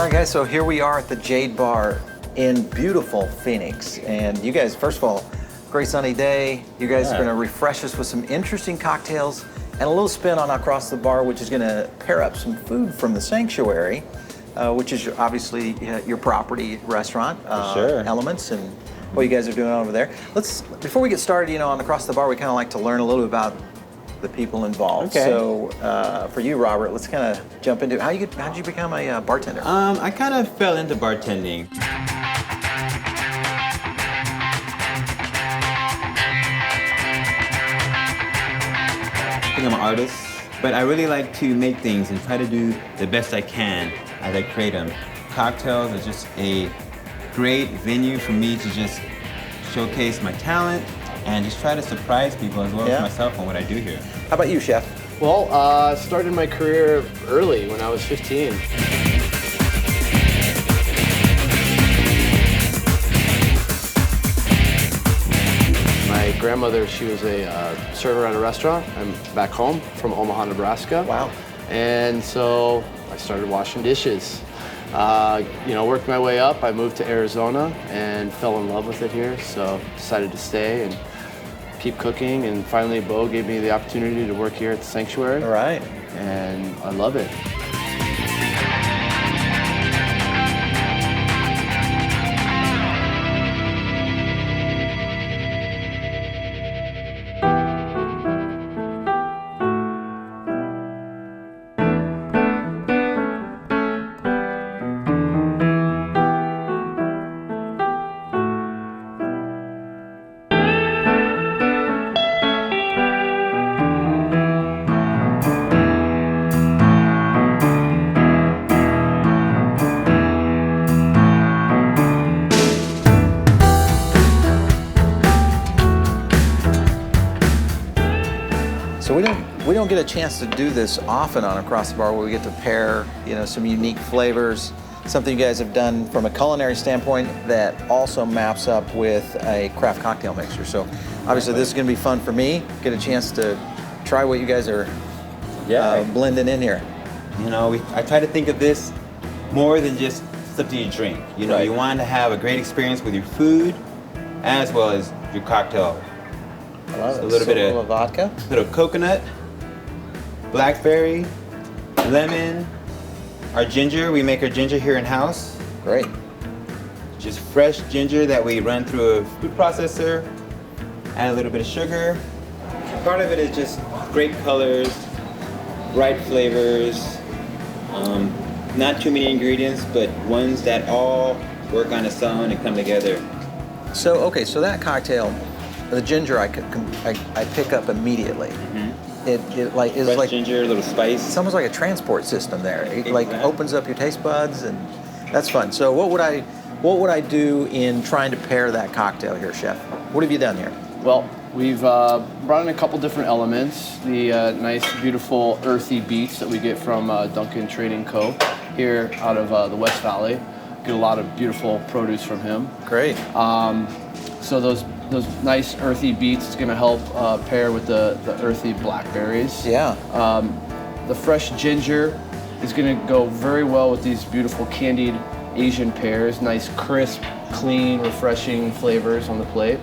right, guys, so here we are at the Jade Bar in beautiful Phoenix. And you guys, first of all, great sunny day. You guys are gonna refresh us with some interesting cocktails and a little spin on Across the Bar, which is gonna pair up some food from the Sanctuary, which is obviously your property restaurant elements and what you guys are doing over there. Before we get started, you know, on Across the Bar, we kind of like to learn a little bit about the people involved. Okay. So for you, Robert, let's kind of jump into how did you become a bartender? I kind of fell into bartending. I think I'm an artist, but I really like to make things and try to do the best I can as I create them. Cocktails are just a great venue for me to just showcase my talent and just try to surprise people as well as myself on what I do here. How about you, Chef? Well, I started my career early when I was 15. My grandmother, she was a server at a restaurant. I'm back home from Omaha, Nebraska. Wow. And so I started washing dishes. You know, worked my way up. I moved to Arizona and fell in love with it here, so decided to stay and keep cooking, and finally Bo gave me the opportunity to work here at the Sanctuary. All right. And I love it. So we don't get a chance to do this often on Across the Bar, where we get to pair, you know, some unique flavors, something you guys have done from a culinary standpoint that also maps up with a craft cocktail mixer. So obviously this is going to be fun for me, get a chance to try what you guys are blending in here. You know, I try to think of this more than just something you drink. You know, you want to have a great experience with your food as well as your cocktail. I love it. A little bit of vodka, a little coconut, blackberry, lemon, our ginger. We make our ginger here in house. Great. Just fresh ginger that we run through a food processor. Add a little bit of sugar. Part of it is just great colors, bright flavors, not too many ingredients, but ones that all work on its own and come together. So okay, so that cocktail, the ginger I pick up immediately. It like is fresh like ginger, a little spice. It's almost like a transport system there. It like opens up your taste buds, and that's fun. So what would I do in trying to pair that cocktail here, Chef? What have you done here? Well, we've brought in a couple different elements. The nice, beautiful, earthy beets that we get from Duncan Trading Co. here out of the West Valley. Get a lot of beautiful produce from him. Great. So those nice earthy beets is going to help pair with the earthy blackberries. Yeah. The fresh ginger is going to go very well with these beautiful candied Asian pears. Nice, crisp, clean, refreshing flavors on the plate.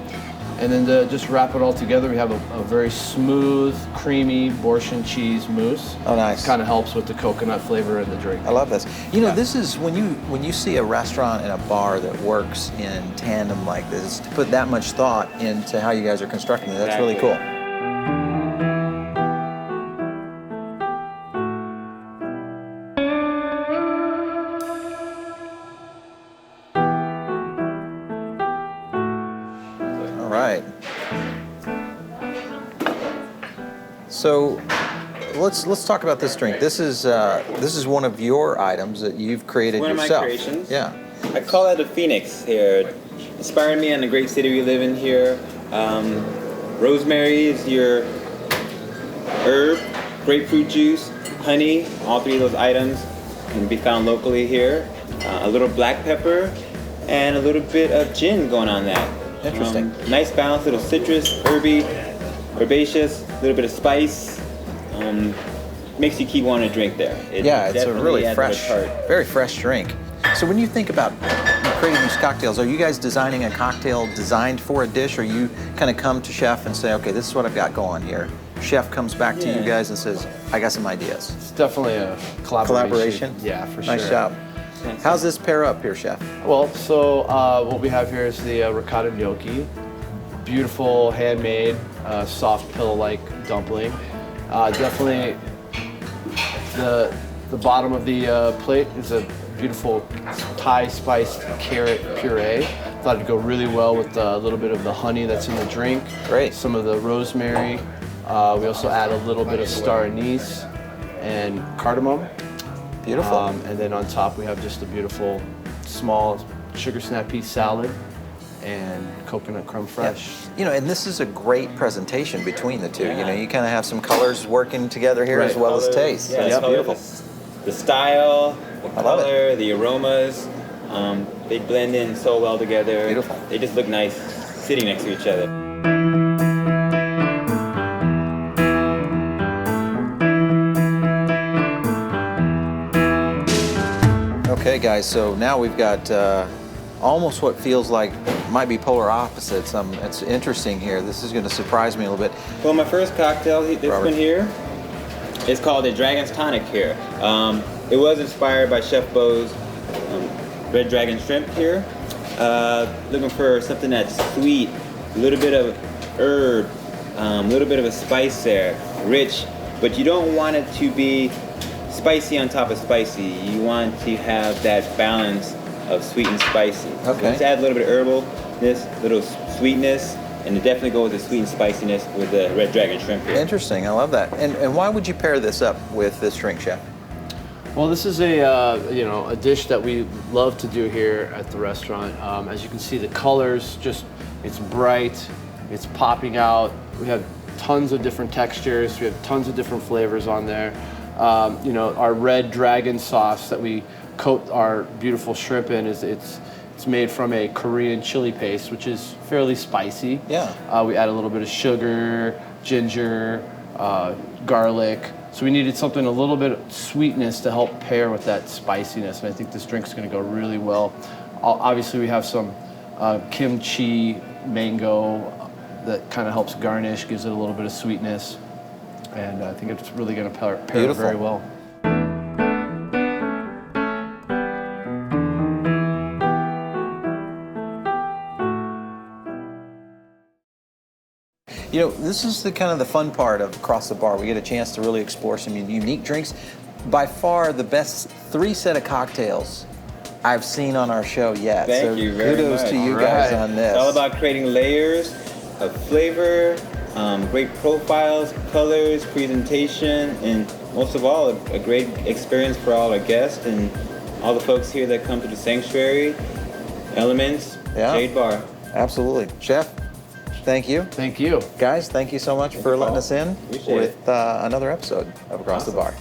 And then to just wrap it all together, we have a very smooth, creamy Boursin cheese mousse. Oh, nice. Kind of helps with the coconut flavor in the drink. I love this. You know, this is when you see a restaurant and a bar that works in tandem like this, to put that much thought into how you guys are constructing it. That's really cool. Right. So let's talk about this drink. This is one of your items that you've created yourself. One of my creations. Yeah. I call it a phoenix here. Inspiring me on the great city we live in here. Rosemary is your herb, grapefruit juice, honey. All three of those items can be found locally here. A little black pepper and a little bit of gin going on that. Interesting. Nice balance, little citrus, herby, herbaceous, a little bit of spice. makes you keep wanting to drink there. Yeah, it's a really fresh, very fresh drink. So when you think about creating these cocktails, are you guys designing a cocktail designed for a dish, or you kind of come to chef and say, okay, this is what I've got going here? Chef comes back to you guys and says, I got some ideas. It's definitely a collaboration. Yeah, for sure. Nice job. How's this pair up here, chef? Well, so what we have here is the ricotta gnocchi. Beautiful, handmade, soft pillow-like dumpling. Definitely the bottom of the plate is a beautiful Thai spiced carrot puree. Thought it'd go really well with a little bit of the honey that's in the drink. Great. Some of the rosemary. We also add a little bit of star anise and cardamom. Beautiful. And then on top we have just a beautiful small sugar snap pea salad and coconut crumb fresh. Yeah. You know, and this is a great presentation between the two. You know, you kind of have some colors working together here as well as taste. Yeah, It's beautiful. The style, the color, the aromas, they blend in so well together. Beautiful. They just look nice sitting next to each other. Okay, guys, so now we've got almost what feels like might be polar opposites. It's interesting here. This is going to surprise me a little bit. Well, my first cocktail, this one here, is called the Dragon's Tonic here. It was inspired by Chef Bo's Red Dragon Shrimp here. Looking for something that's sweet, a little bit of herb, a little bit of a spice there, rich, but you don't want it to be spicy on top of spicy. You want to have that balance of sweet and spicy. Okay. So let's add a little bit of herbalness, a little sweetness, and to definitely go with the sweet and spiciness with the Red Dragon Shrimp here. Interesting, I love that. And why would you pair this up with this drink, chef? Well, this is a dish that we love to do here at the restaurant. As you can see, the colors it's bright, it's popping out. We have tons of different textures. We have tons of different flavors on there. Our red dragon sauce that we coat our beautiful shrimp in it's made from a Korean chili paste, which is fairly spicy. Yeah. We add a little bit of sugar, ginger, garlic. So we needed something a little bit of sweetness to help pair with that spiciness, and I think this drink's going to go really well. Obviously, we have some kimchi mango that kind of helps garnish, gives it a little bit of sweetness, and I think it's really going to pair very well. You know, this is the kind of the fun part of Across the Bar. We get a chance to really explore some unique drinks. By far the best 3 set of cocktails I've seen on our show yet. Thank you very kudos much. to you guys on this. It's all about creating layers of flavor, great profiles, colors, presentation, and most of all, a great experience for all our guests and all the folks here that come to the Sanctuary, Elements, Jade Bar. Absolutely. Chef, thank you. Thank you. Guys, thank you so much for letting us in Appreciate with another episode of Across the Bar.